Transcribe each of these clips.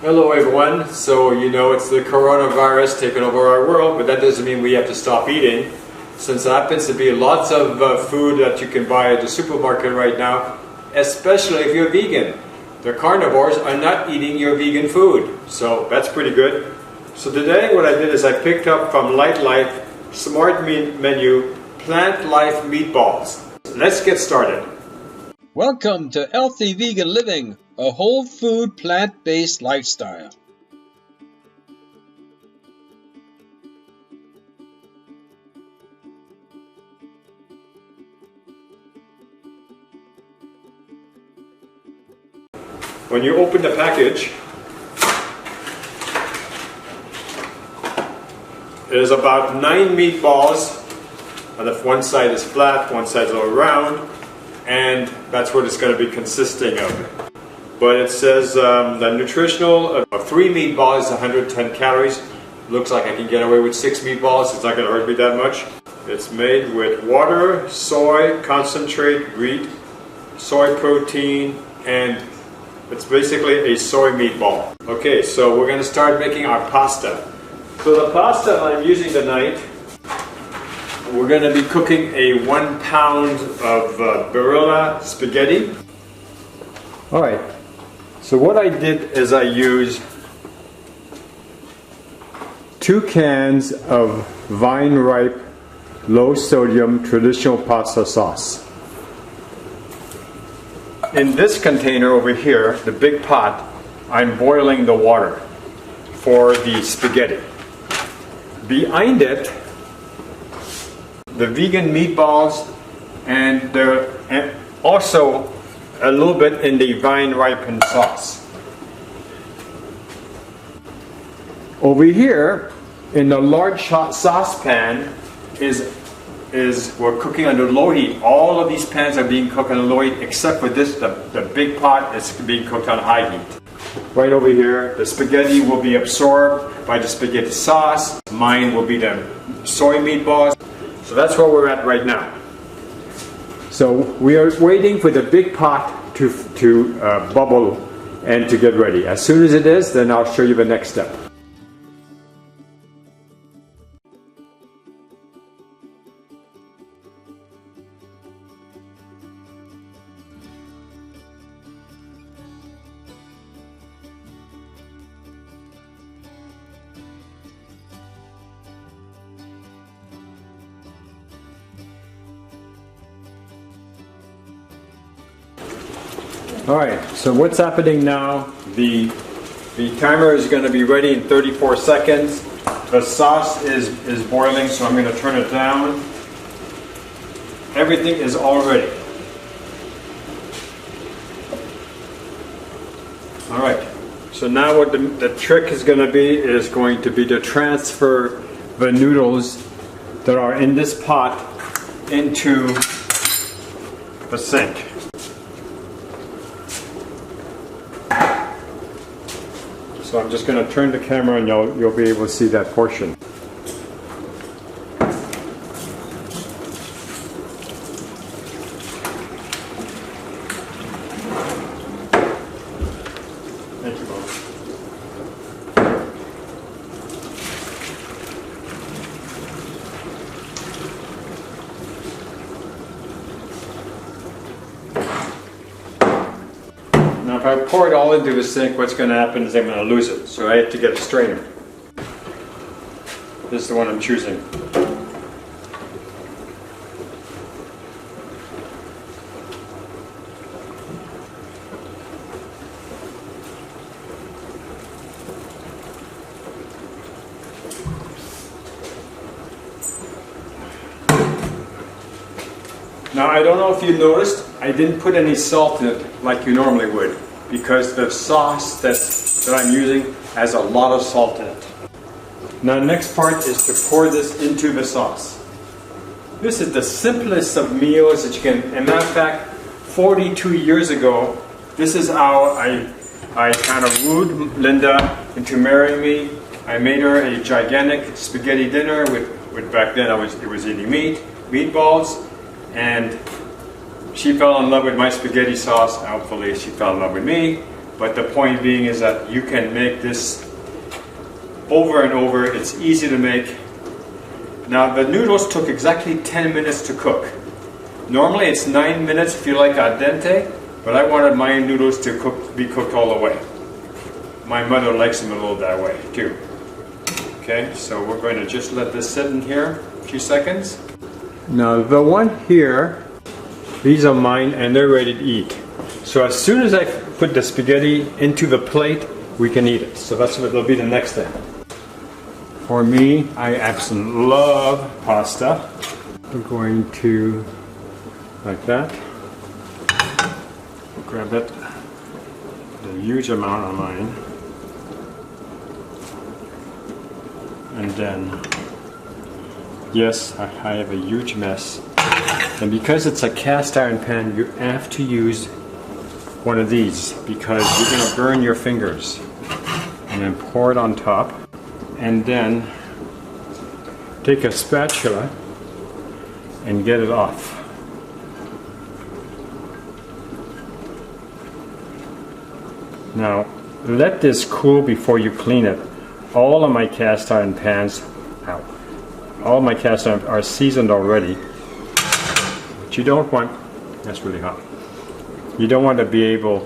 Hello everyone. So you know it's the coronavirus taking over our world, but that doesn't mean we have to stop eating. Since there happens to be lots of food that you can buy at the supermarket right now, especially if you're vegan. The carnivores are not eating your vegan food, so that's pretty good. So today what I did is I picked up from Light Life Smart Menu Plant Life Meatballs. Let's get started. Welcome to Healthy Vegan Living, a whole food plant-based lifestyle. When you open the package, there's about 9 meatballs. And if one side is flat, one side is a little round, and that's what it's going to be consisting of. But it says the nutritional of 3 meatballs is 110 calories. Looks like I can get away with 6 meatballs. It's not going to hurt me that much. It's made with water, soy, concentrate, wheat, soy protein, and it's basically a soy meatball. Okay, so we're going to start making our pasta. So the pasta I'm using tonight, we're going to be cooking a 1 pound of Barilla spaghetti. Alright, so what I did is I used 2 cans of vine ripe low sodium traditional pasta sauce. In this container over here, the big pot, I'm boiling the water for the spaghetti. Behind it, the vegan meatballs and also a little bit in the vine ripened sauce. Over here, in the large saucepan we're cooking under low heat. All of these pans are being cooked on low heat except for this, the big pot is being cooked on high heat. Right over here, the spaghetti will be absorbed by the spaghetti sauce. Mine will be the soy meatballs. So that's where we're at right now. So we are waiting for the big pot to bubble and to get ready. As soon as it is, then I'll show you the next step. Alright, so what's happening now? The timer is going to be ready in 34 seconds. The sauce is boiling, so I'm going to turn it down. Everything is all ready. Alright, so now what the trick is going to be to transfer the noodles that are in this pot into the sink. So I'm just going to turn the camera and you'll be able to see that portion. Thank you, Bob. Now if I pour it all into the sink, what's going to happen is I'm going to lose it. So I have to get a strainer. This is the one I'm choosing. Now I don't know if you noticed, I didn't put any salt in it like you normally would, because the sauce that I'm using has a lot of salt in it. Now the next part is to pour this into the sauce. This is the simplest of meals that you can, as a matter of fact, 42 years ago, this is how I kind of wooed Linda into marrying me. I made her a gigantic spaghetti dinner with back then it was eating meatballs, and she fell in love with my spaghetti sauce. Hopefully she fell in love with me. But the point being is that you can make this over and over. It's easy to make. Now the noodles took exactly 10 minutes to cook. Normally it's 9 minutes if you like al dente, but I wanted my noodles to be cooked all the way. My mother likes them a little that way too. Okay, so we're going to just let this sit in here a few seconds. Now the one here, these are mine and they're ready to eat. So as soon as I put the spaghetti into the plate, we can eat it. So that's what will be the next thing. For me, I absolutely love pasta. We're going to, like that, grab it, a huge amount of mine. And then, yes, I have a huge mess. And because it's a cast iron pan, you have to use one of these because you're going to burn your fingers. And then pour it on top. And then take a spatula and get it off. Now, let this cool before you clean it. All of my cast iron pans, all my cast iron are seasoned already. But you don't want, that's really hot. You don't want to be able,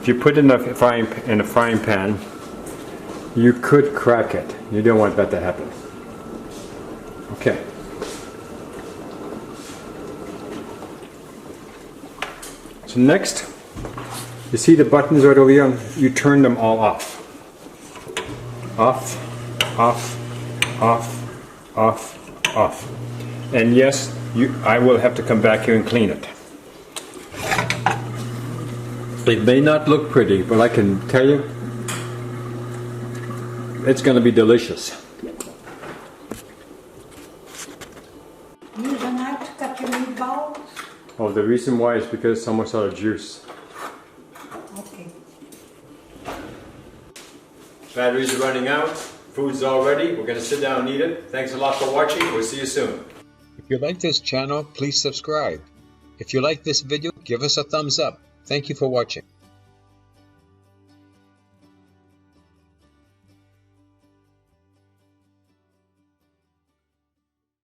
if you put it in a frying pan, you could crack it. You don't want that to happen. Okay. So next, you see the buttons right over here? You turn them all off. Off, off, off, off, off. And yes, I will have to come back here and clean it. It may not look pretty, but I can tell you, it's going to be delicious. Use a knife to cut your meatballs? Oh, the reason why is because someone's out of juice. Okay. Batteries are running out. Food's all ready. We're going to sit down and eat it. Thanks a lot for watching. We'll see you soon. If you like this channel, please subscribe. If you like this video, give us a thumbs up. Thank you for watching.